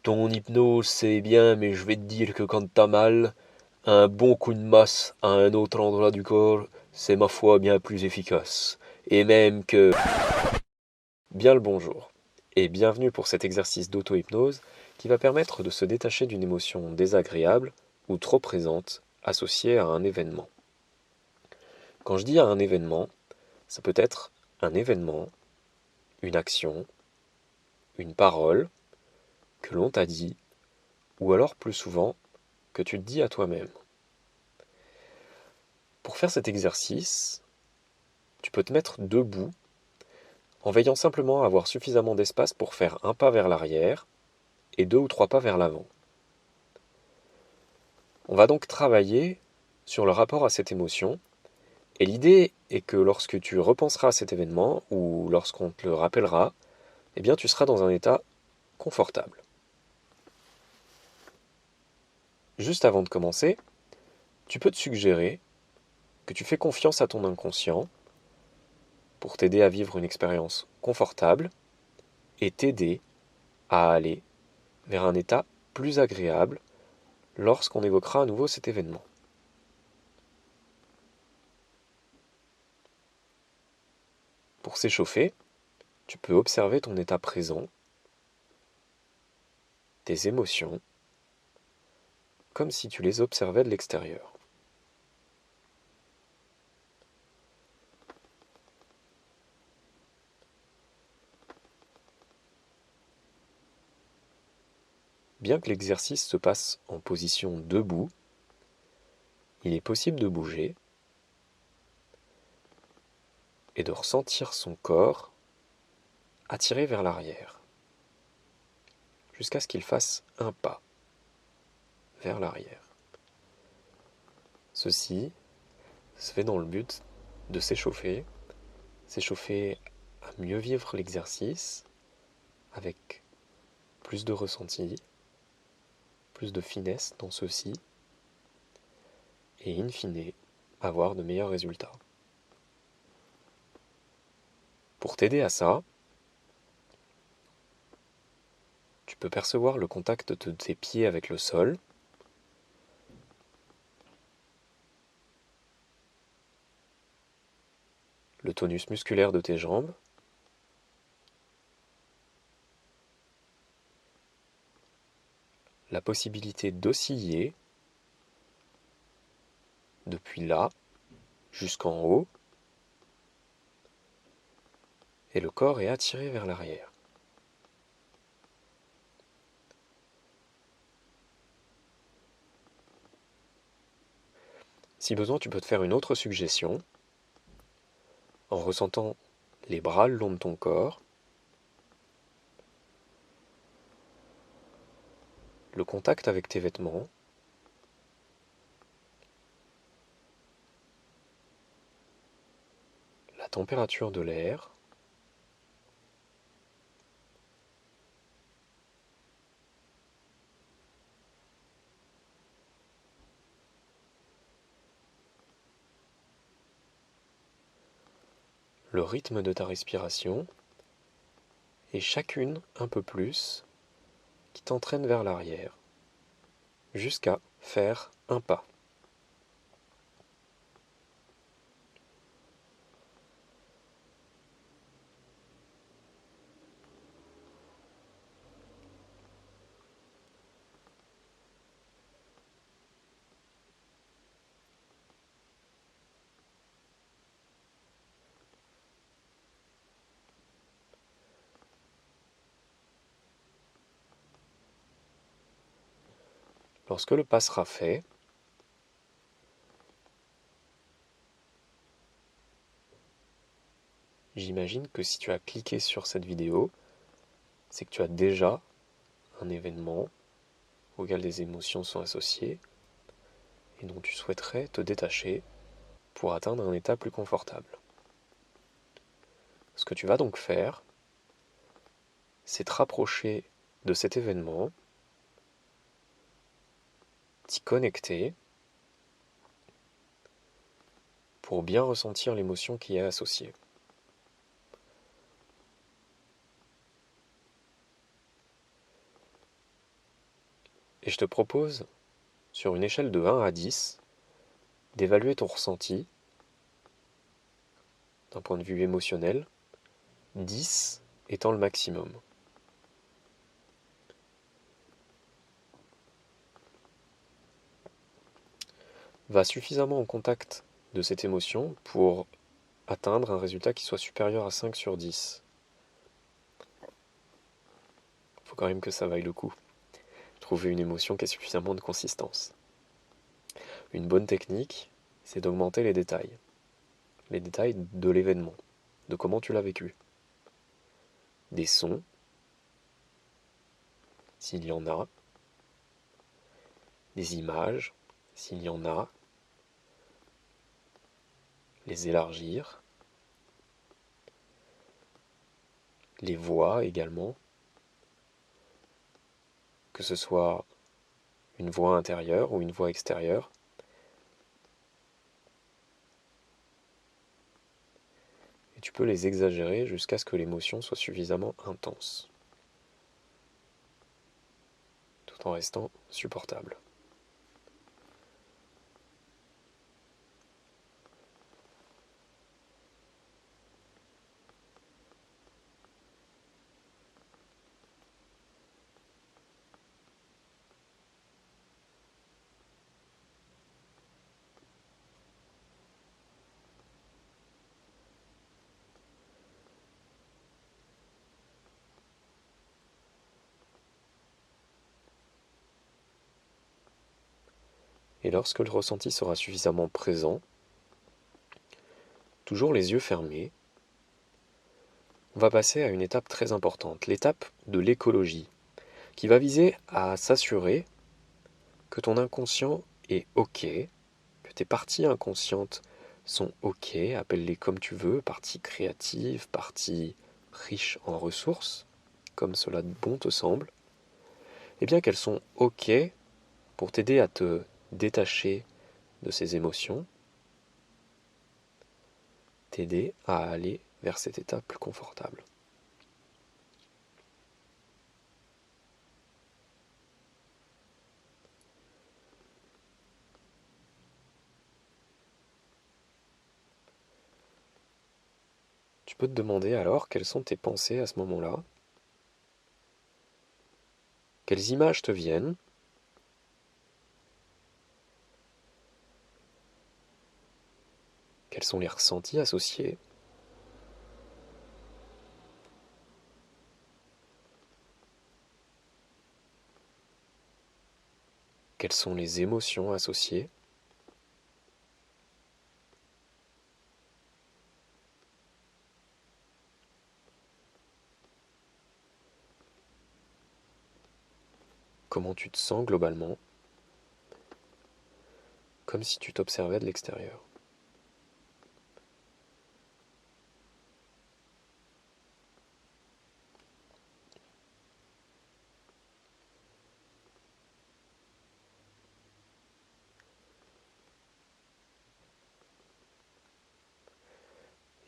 Ton hypnose c'est bien, mais je vais te dire que quand t'as mal, un bon coup de masse à un autre endroit du corps, c'est ma foi bien plus efficace. Et même que... Bien le bonjour, et bienvenue pour cet exercice d'auto-hypnose qui va permettre de se détacher d'une émotion désagréable ou trop présente associée à un événement. Quand je dis à un événement, ça peut être un événement, une action, une parole que l'on t'a dit, ou alors plus souvent que tu te dis à toi-même. Pour faire cet exercice, tu peux te mettre debout en veillant simplement à avoir suffisamment d'espace pour faire un pas vers l'arrière et 2 ou 3 pas vers l'avant. On va donc travailler sur le rapport à cette émotion, et l'idée est que lorsque tu repenseras à cet événement ou lorsqu'on te le rappellera, eh bien tu seras dans un état confortable. Juste avant de commencer, tu peux te suggérer que tu fais confiance à ton inconscient pour t'aider à vivre une expérience confortable et t'aider à aller vers un état plus agréable lorsqu'on évoquera à nouveau cet événement. Pour s'échauffer, tu peux observer ton état présent, tes émotions, comme si tu les observais de l'extérieur. Bien que l'exercice se passe en position debout, il est possible de bouger et de ressentir son corps attiré vers l'arrière, jusqu'à ce qu'il fasse un pas vers l'arrière. Ceci se fait dans le but de s'échauffer à mieux vivre l'exercice avec plus de ressenti, plus de finesse dans ceci, et in fine, avoir de meilleurs résultats. Pour t'aider à ça, tu peux percevoir le contact de tes pieds avec le sol, le tonus musculaire de tes jambes, la possibilité d'osciller depuis là jusqu'en haut, et le corps est attiré vers l'arrière. Si besoin, tu peux te faire une autre suggestion en ressentant les bras le long de ton corps, le contact avec tes vêtements, la température de l'air, le rythme de ta respiration, et chacune un peu plus qui t'entraîne vers l'arrière, jusqu'à faire un pas. Lorsque le pas sera fait, j'imagine que si tu as cliqué sur cette vidéo, c'est que tu as déjà un événement auquel des émotions sont associées et dont tu souhaiterais te détacher pour atteindre un état plus confortable. Ce que tu vas donc faire, c'est te rapprocher de cet événement, t'y connecter pour bien ressentir l'émotion qui est associée. Et je te propose, sur une échelle de 1 à 10, d'évaluer ton ressenti d'un point de vue émotionnel, 10 étant le maximum. Va suffisamment en contact de cette émotion pour atteindre un résultat qui soit supérieur à 5 sur 10. Il faut quand même que ça vaille le coup. Trouver une émotion qui a suffisamment de consistance. Une bonne technique, c'est d'augmenter les détails. Les détails de l'événement, de comment tu l'as vécu. Des sons, s'il y en a. Des images, s'il y en a. Les élargir. Les voix également. Que ce soit une voix intérieure ou une voix extérieure. Et tu peux les exagérer jusqu'à ce que l'émotion soit suffisamment intense, tout en restant supportable. Et lorsque le ressenti sera suffisamment présent, toujours les yeux fermés, on va passer à une étape très importante, l'étape de l'écologie, qui va viser à s'assurer que ton inconscient est OK, que tes parties inconscientes sont OK, appelle-les comme tu veux, parties créatives, parties riches en ressources, comme cela bon te semble, et bien qu'elles sont OK pour t'aider à te détacher de ces émotions, t'aider à aller vers cette étape plus confortable. Tu peux te demander alors quelles sont tes pensées à ce moment-là, quelles images te viennent, quels sont les ressentis associés, quelles sont les émotions associées. Comment tu te sens globalement, comme si tu t'observais de l'extérieur.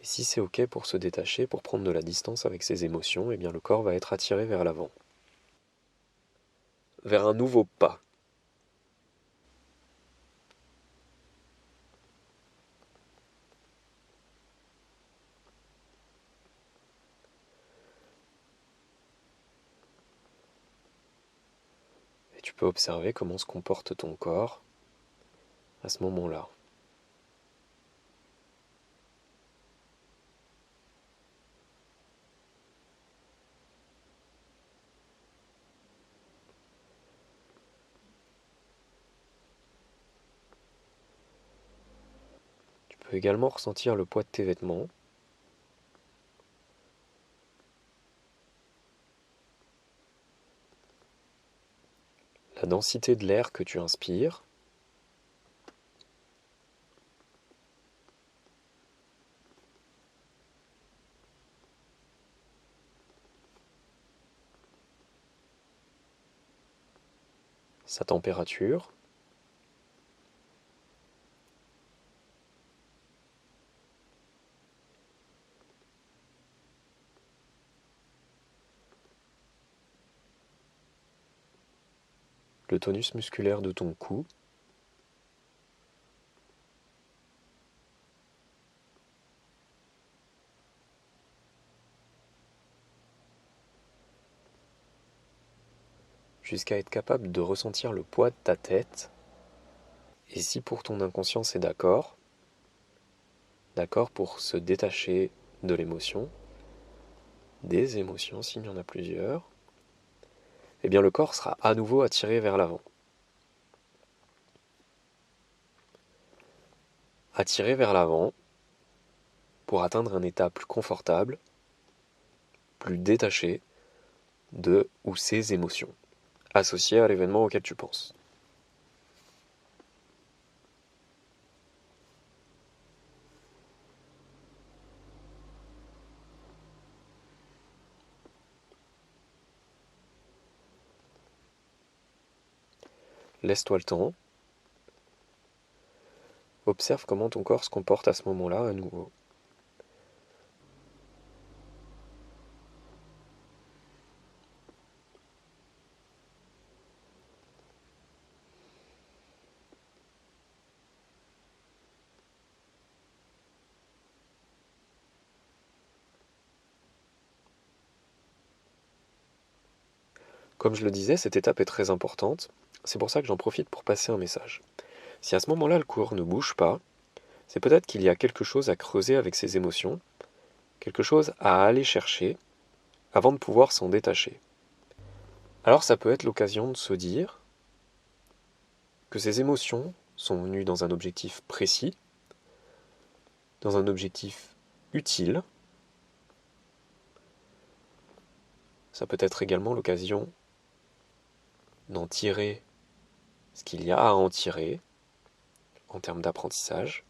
Et si c'est OK pour se détacher, pour prendre de la distance avec ses émotions, eh bien le corps va être attiré vers l'avant, vers un nouveau pas. Et tu peux observer comment se comporte ton corps à ce moment-là. Tu peux également ressentir le poids de tes vêtements, la densité de l'air que tu inspires, sa température, le tonus musculaire de ton cou, jusqu'à être capable de ressentir le poids de ta tête. Et si pour ton inconscient c'est d'accord pour se détacher de l'émotion, des émotions s'il y en a plusieurs, eh bien le corps sera à nouveau attiré vers l'avant. Attiré vers l'avant pour atteindre un état plus confortable, plus détaché de ou ces émotions, associées à l'événement auquel tu penses. Laisse-toi le temps. Observe comment ton corps se comporte à ce moment-là à nouveau. Comme je le disais, cette étape est très importante, c'est pour ça que j'en profite pour passer un message. Si à ce moment-là le corps ne bouge pas, c'est peut-être qu'il y a quelque chose à creuser avec ses émotions, quelque chose à aller chercher avant de pouvoir s'en détacher. Alors ça peut être l'occasion de se dire que ces émotions sont venues dans un objectif précis, dans un objectif utile. Ça peut être également l'occasion d'en tirer ce qu'il y a à en tirer en termes d'apprentissage,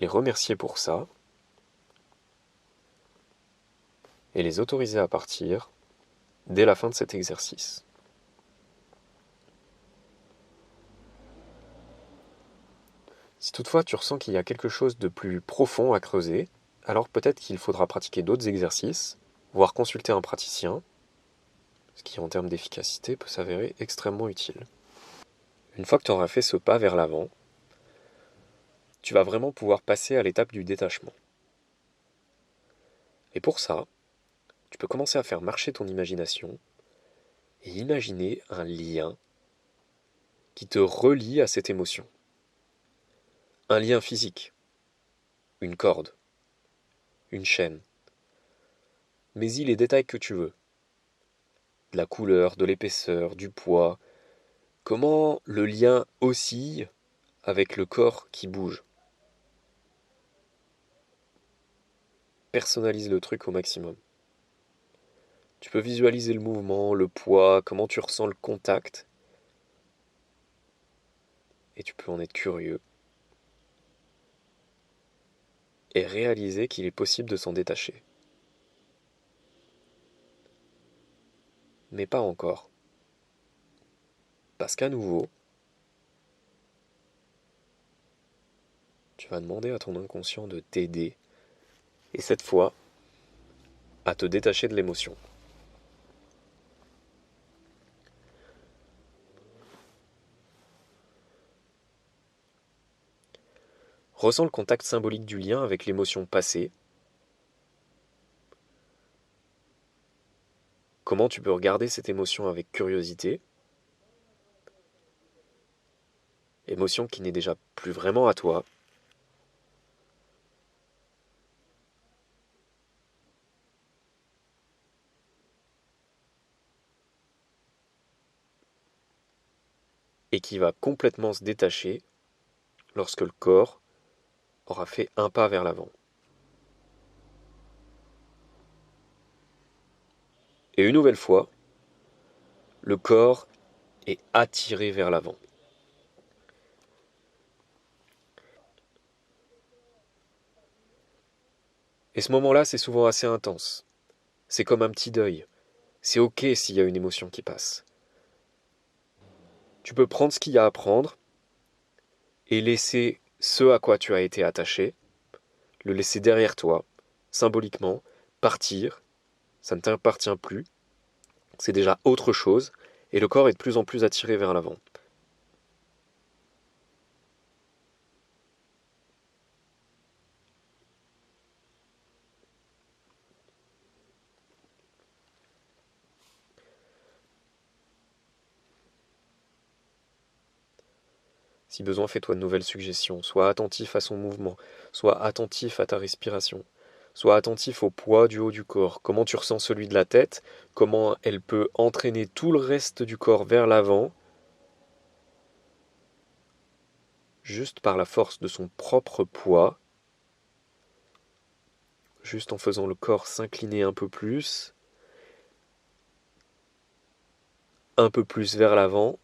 les remercier pour ça et les autoriser à partir dès la fin de cet exercice. Si toutefois tu ressens qu'il y a quelque chose de plus profond à creuser, alors peut-être qu'il faudra pratiquer d'autres exercices, voire consulter un praticien, ce qui en termes d'efficacité peut s'avérer extrêmement utile. Une fois que tu auras fait ce pas vers l'avant, tu vas vraiment pouvoir passer à l'étape du détachement. Et pour ça, tu peux commencer à faire marcher ton imagination et imaginer un lien qui te relie à cette émotion. Un lien physique, une corde, une chaîne. Mets-y les détails que tu veux. De la couleur, de l'épaisseur, du poids. Comment le lien oscille avec le corps qui bouge. Personnalise le truc au maximum. Tu peux visualiser le mouvement, le poids, comment tu ressens le contact. Et tu peux en être curieux. Et réaliser qu'il est possible de s'en détacher. Mais pas encore. Parce qu'à nouveau, tu vas demander à ton inconscient de t'aider. Et cette fois, à te détacher de l'émotion. Ressens le contact symbolique du lien avec l'émotion passée. Comment tu peux regarder cette émotion avec curiosité. Émotion qui n'est déjà plus vraiment à toi. Et qui va complètement se détacher lorsque le corps aura fait un pas vers l'avant. Et une nouvelle fois, le corps est attiré vers l'avant. Et ce moment-là, c'est souvent assez intense. C'est comme un petit deuil. C'est ok s'il y a une émotion qui passe. Tu peux prendre ce qu'il y a à prendre et laisser ce à quoi tu as été attaché, le laisser derrière toi, symboliquement, partir, ça ne t'appartient plus, C'est déjà autre chose, et le corps est de plus en plus attiré vers l'avant. Si besoin, fais-toi de nouvelles suggestions. Sois attentif à son mouvement, sois attentif à ta respiration, sois attentif au poids du haut du corps, comment tu ressens celui de la tête, comment elle peut entraîner tout le reste du corps vers l'avant, juste par la force de son propre poids, juste en faisant le corps s'incliner un peu plus vers l'avant,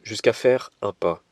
jusqu'à faire un pas.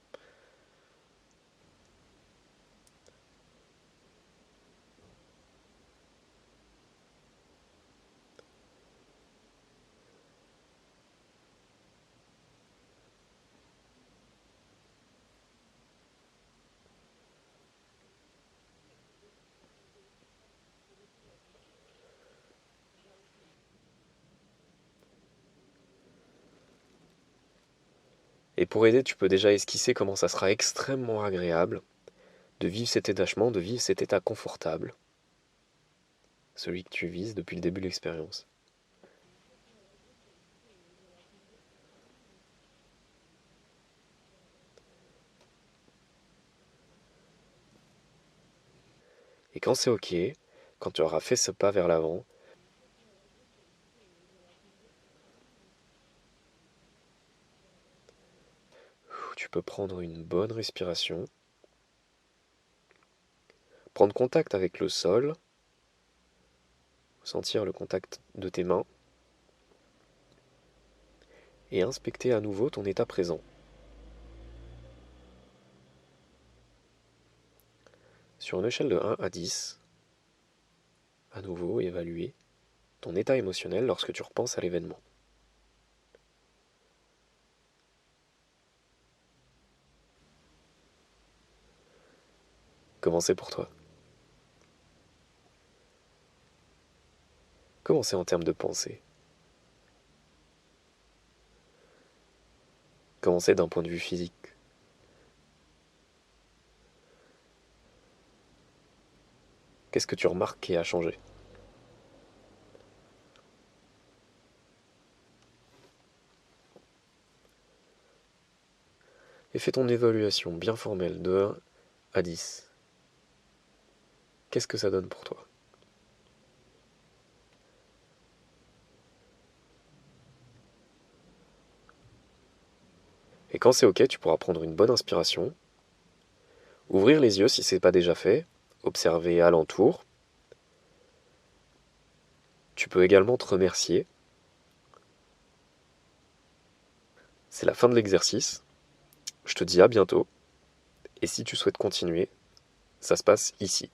Et pour aider, tu peux déjà esquisser comment ça sera extrêmement agréable de vivre cet détachement, de vivre cet état confortable, celui que tu vises depuis le début de l'expérience. Et quand c'est ok, quand tu auras fait ce pas vers l'avant, tu peux prendre une bonne respiration, prendre contact avec le sol, sentir le contact de tes mains, et inspecter à nouveau ton état présent. Sur une échelle de 1 à 10, à nouveau évaluer ton état émotionnel lorsque tu repenses à l'événement. Comment c'est pour toi? Comment c'est en termes de pensée? Comment c'est d'un point de vue physique? Qu'est-ce que tu remarques qui a changé? Et fais ton évaluation bien formelle de 1 à 10. Qu'est-ce que ça donne pour toi? Et quand c'est ok, tu pourras prendre une bonne inspiration, ouvrir les yeux si ce n'est pas déjà fait, observer alentour. Tu peux également te remercier. C'est la fin de l'exercice. Je te dis à bientôt. Et si tu souhaites continuer, ça se passe ici.